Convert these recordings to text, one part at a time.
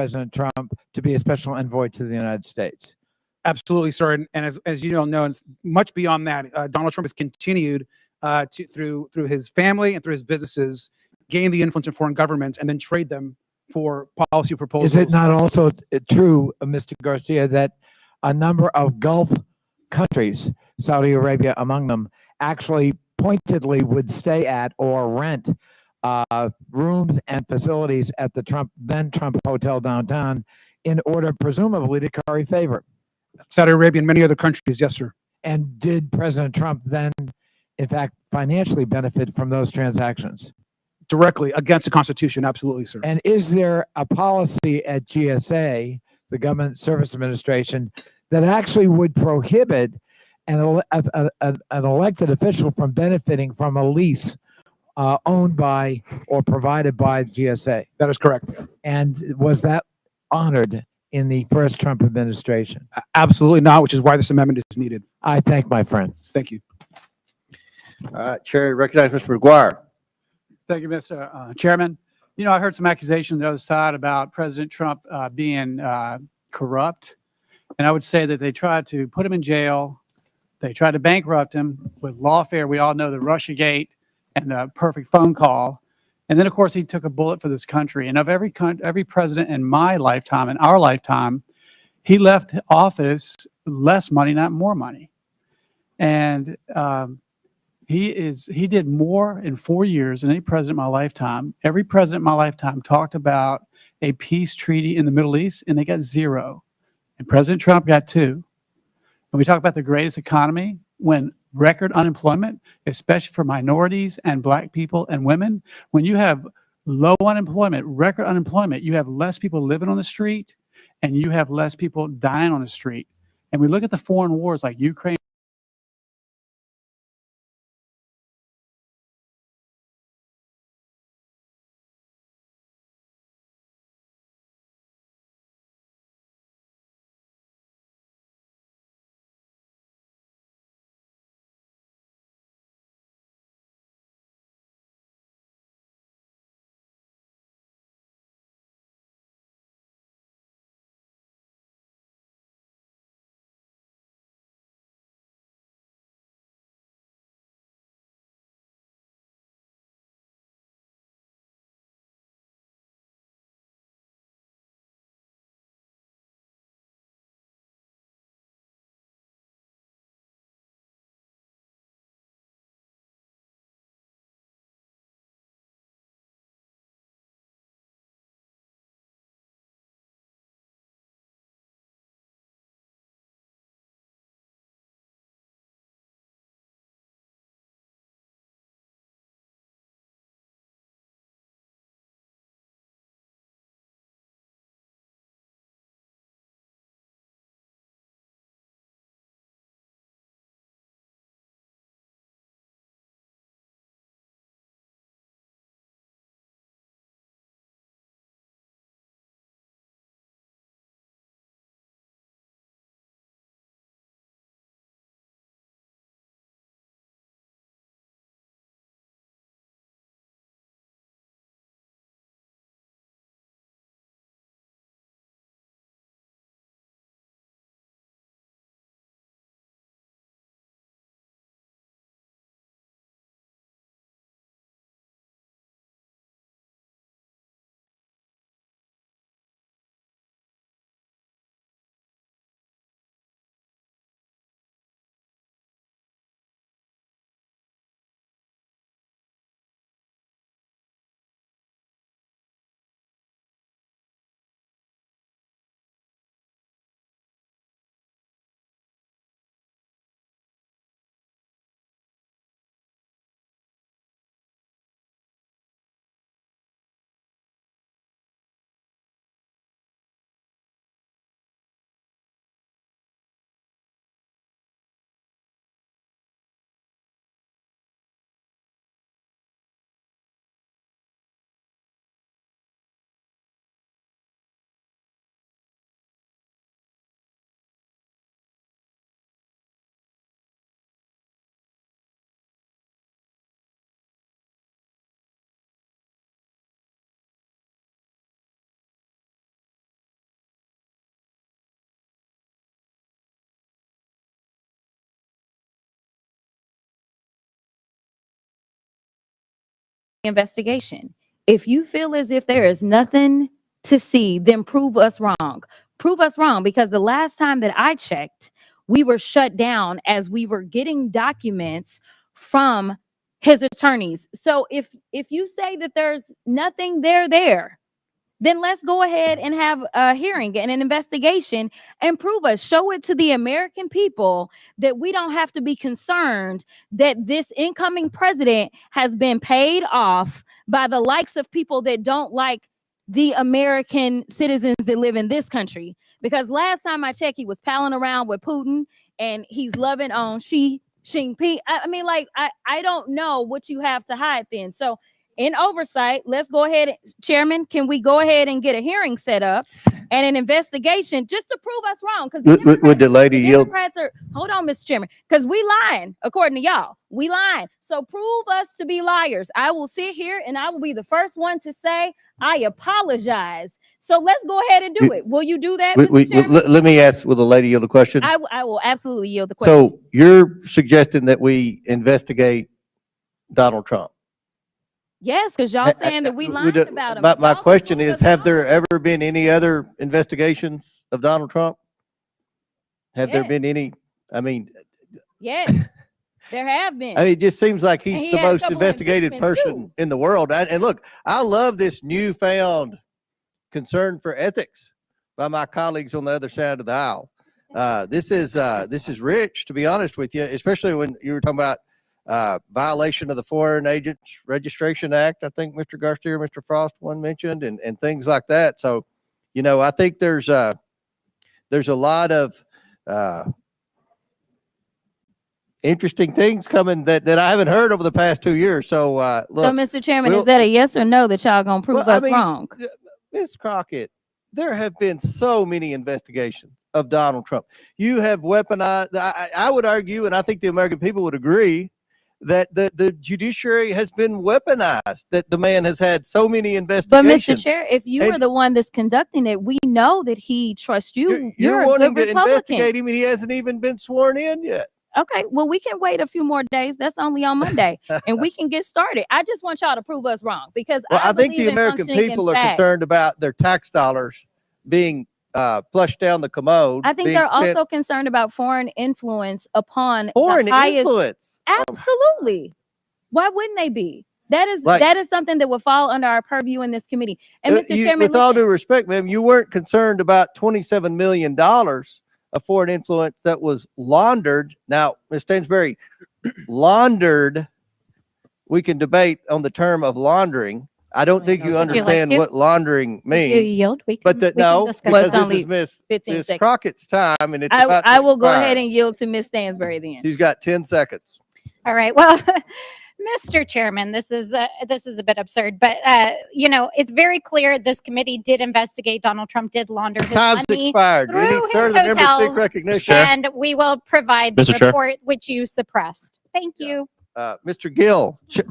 President Trump to be a special envoy to the United States? Absolutely, sir. And as you know, and much beyond that, Donald Trump has continued through his family and through his businesses, gain the influence in foreign governments and then trade them for policy proposals. Is it not also true, Mr. Garcia, that a number of Gulf countries, Saudi Arabia among them, actually pointedly would stay at or rent rooms and facilities at the then Trump Hotel downtown in order, presumably, to curry favor? Saudi Arabia and many other countries, yes, sir. And did President Trump then, in fact, financially benefit from those transactions? Directly against the Constitution, absolutely, sir. And is there a policy at GSA, the Government Service Administration, that actually would prohibit an elected official from benefiting from a lease owned by or provided by GSA? That is correct. And was that honored in the first Trump administration? Absolutely not, which is why this amendment is needed. I thank my friend. Thank you. Chair, recognize Mr. McGuire. Thank you, Mr. Chairman. You know, I heard some accusations on the other side about President Trump being corrupt. And I would say that they tried to put him in jail. They tried to bankrupt him with lawfare. We all know the Russiagate and the perfect phone call. And then, of course, he took a bullet for this country. And of every president in my lifetime, in our lifetime, he left office less money, not more money. And he did more in 4 years than any president in my lifetime. Every president in my lifetime talked about a peace treaty in the Middle East, and they got 0. And President Trump got 2. When we talk about the greatest economy, when record unemployment, especially for minorities and black people and women, when you have low unemployment, record unemployment, you have less people living on the street and you have less people dying on the street. And we look at the foreign wars like Ukraine, investigation. If you feel as if there is nothing to see, then prove us wrong. Prove us wrong, because the last time that I checked, we were shut down as we were getting documents from his attorneys. So if you say that there's nothing there, then let's go ahead and have a hearing and an investigation and prove us, show it to the American people that we don't have to be concerned that this incoming president has been paid off by the likes of people that don't like the American citizens that live in this country. Because last time I checked, he was palling around with Putin and he's loving on Xi Jinping. I mean, like, I don't know what you have to hide then. So in oversight, let's go ahead, Chairman, can we go ahead and get a hearing set up and an investigation just to prove us wrong? Because Would the lady yield? Democrats are, hold on, Mr. Chairman, because we lying, according to y'all. We lying. So prove us to be liars. I will sit here and I will be the first one to say, I apologize. So let's go ahead and do it. Will you do that, Mr. Chairman? Let me ask, will the lady yield a question? I will absolutely yield the question. So you're suggesting that we investigate Donald Trump? Yes, because y'all saying that we lied about him. My Y'all question can prove is, us have there wrong. ever been any other investigations of Donald Trump? Have there Yes. been any? I mean, Yes, there have been. it just seems like And he's he the had a most couple of investigated impeachments, person too. in the world. And look, I love this newfound concern for ethics by my colleagues on the other side of the aisle. This is rich, to be honest with you, especially when you were talking about violation of the Foreign Agents Registration Act. I think Mr. Garcia, Mr. Frost one mentioned, and things like that. So, you know, I think there's a lot of interesting things coming that I haven't heard over the past 2 years. So, look. So, Mr. Chairman, we'll- is that a yes or no that y'all gonna prove Well, I us mean, wrong? Ms. Crockett, there have been so many investigations of Donald Trump. You have weaponized, I would argue, and I think the American people would agree, that the judiciary has been weaponized, that the man has had so many But investigations. Mr. Chair, if you And- are the one that's conducting it, we know that he trusts you. You're You're a wanting good to Republican. investigate him, and he hasn't even been sworn in yet. Okay, well, we can wait a few more days. That's only on Monday, and we can get started. I just want y'all to prove us wrong, because Well, I think believe the in American functioning in people are facts. concerned about their tax dollars being flushed down the commode. I think being they're spent- also concerned about foreign influence upon foreign the highest. influence. Absolutely. Why wouldn't they be? That is Like- that is something that would fall under our purview in this committee. And Mr. Chairman, with all listen, due respect, ma'am, you weren't concerned about $27 million of foreign influence that was laundered. Now, Ms. Stansberry, laundered, we can debate on the term of laundering. I don't think you Would you like understand to? what laundering If you means. yield, we can, But that, we can no, discuss Well, because it's that. this only is Miss 15 seconds. Crockett's time, and it's about to I will go expire. ahead and yield to Ms. Stansberry then. She's got 10 seconds. All right. Well, Mr. Chairman, this is a bit absurd, but you know, it's very clear this committee did investigate. Donald Trump did launder his Time's money, expired. through Any his further member seek hotels, recognition? and we will provide the Mr. Chair. report which you suppressed. Thank you. Mr. Gill, Chair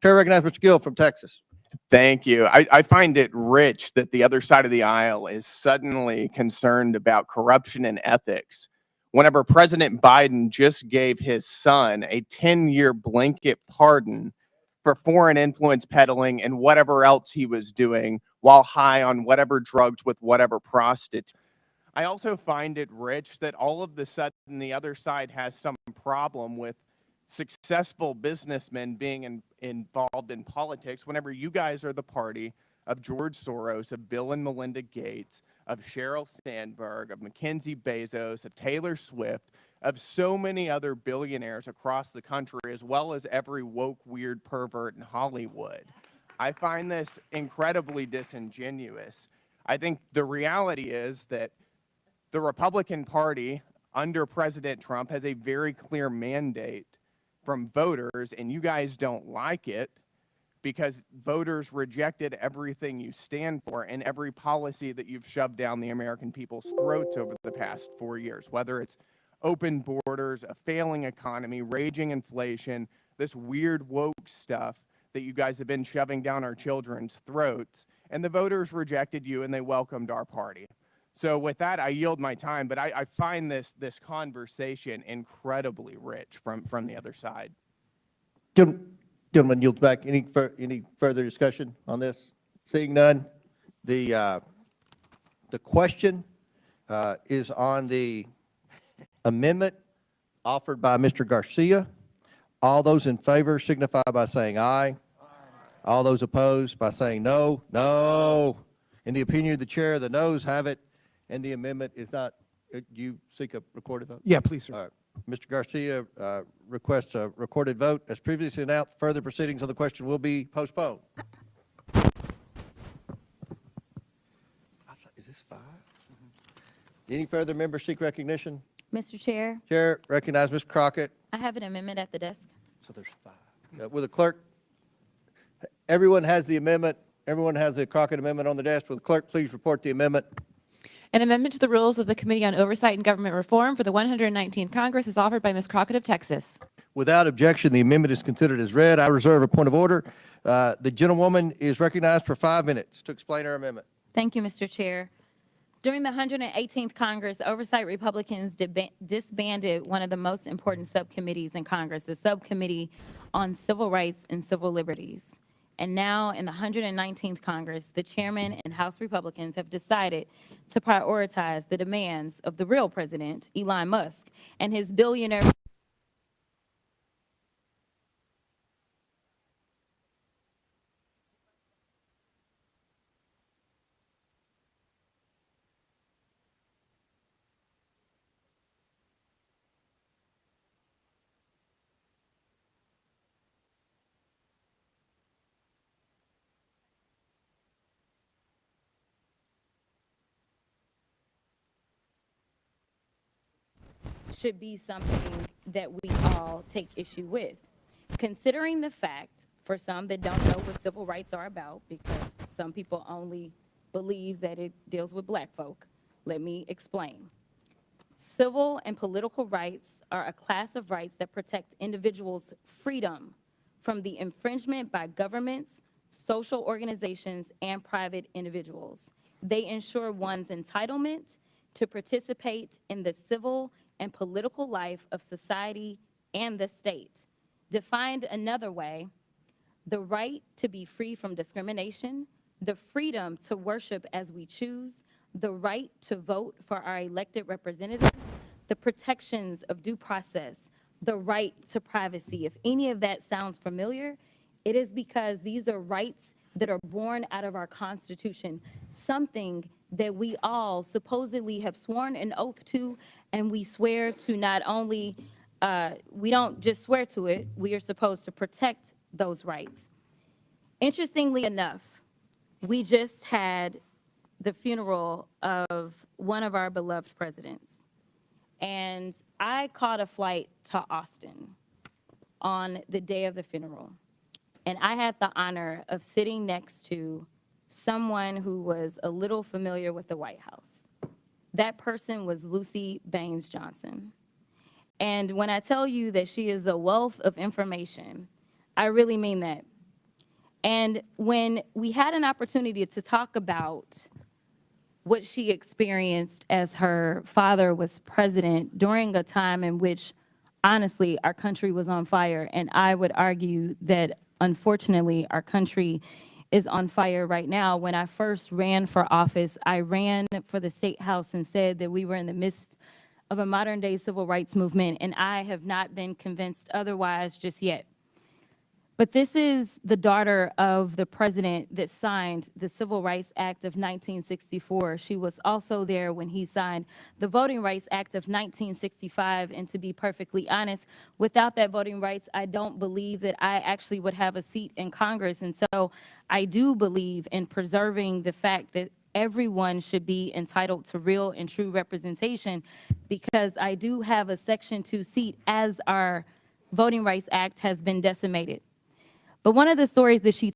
recognize Mr. Gill from Texas. Thank you. I find it rich that the other side of the aisle is suddenly concerned about corruption and ethics. Whenever President Biden just gave his son a 10-year blanket pardon for foreign influence peddling and whatever else he was doing while high on whatever drugs with whatever prostitute. I also find it rich that all of the sudden the other side has some problem with successful businessmen being involved in politics whenever you guys are the party of George Soros, of Bill and Melinda Gates, of Sheryl Sandberg, of Mackenzie Bezos, of Taylor Swift, of so many other billionaires across the country, as well as every woke, weird pervert in Hollywood. I find this incredibly disingenuous. I think the reality is that the Republican Party under President Trump has a very clear mandate from voters, and you guys don't like it because voters rejected everything you stand for and every policy that you've shoved down the American people's throats over the past 4 years, whether it's open borders, a failing economy, raging inflation, this weird woke stuff that you guys have been shoving down our children's throats. And the voters rejected you and they welcomed our party. So with that, I yield my time, but I find this conversation incredibly rich from the other side. Can Gentleman yields back. Any further discussion on this? Seeing none, the question is on the amendment offered by Mr. Garcia. All those in favor signify by saying aye. All those opposed by saying no. No. In the opinion of the chair, the noes have it, and the amendment is not. Do you seek a recorded vote? Yeah, please, sir. All right. Mr. Garcia requests a recorded vote. As previously announced, further proceedings on the question will be postponed. Is this 5? Any further members seek recognition? Mr. Chair, Chair, recognize Ms. Crockett. I have an amendment at the desk. So there's 5. Will the clerk, everyone has the amendment, everyone has the Crockett amendment on the desk. Will the clerk please report the amendment? An amendment to the rules of the Committee on Oversight and Government Reform for the 119th Congress is offered by Ms. Crockett of Texas. Without objection, the amendment is considered as read. I reserve a point of order. The gentlewoman is recognized for 5 minutes to explain her amendment. Thank you, Mr. Chair. During the 118th Congress, Oversight Republicans disbanded one of the most important subcommittees in Congress, the Subcommittee on Civil Rights and Civil Liberties. And now in the 119th Congress, the chairman and House Republicans have decided to prioritize the demands of the real president, Elon Musk, and his billionaire should be something that we all take issue with. Considering the fact, for some that don't know what civil rights are about, because some people only believe that it deals with black folk, let me explain. Civil and political rights are a class of rights that protect individuals' freedom from the infringement by governments, social organizations, and private individuals. They ensure one's entitlement to participate in the civil and political life of society and the state. Defined another way, the right to be free from discrimination, the freedom to worship as we choose, the right to vote for our elected representatives, the protections of due process, the right to privacy. If any of that sounds familiar, it is because these are rights that are born out of our Constitution, something that we all supposedly have sworn an oath to, and we swear to not only, we don't just swear to it, we are supposed to protect those rights. Interestingly enough, we just had the funeral of one of our beloved presidents, and I caught a flight to Austin on the day of the funeral, and I had the honor of sitting next to someone who was a little familiar with the White House. That person was Lucy Baines Johnson. And when I tell you that she is a wealth of information, I really mean that. And when we had an opportunity to talk about what she experienced as her father was president during a time in which, honestly, our country was on fire, and I would argue that, unfortunately, our country is on fire right now. When I first ran for office, I ran for the State House and said that we were in the midst of a modern-day civil rights movement, and I have not been convinced otherwise just yet. But this is the daughter of the president that signed the Civil Rights Act of 1964. She was also there when he signed the Voting Rights Act of 1965. And to be perfectly honest, without that voting rights, I don't believe that I actually would have a seat in Congress. And so I do believe in preserving the fact that everyone should be entitled to real and true representation, because I do have a Section 2 seat as our Voting Rights Act has been decimated. But one of the stories that she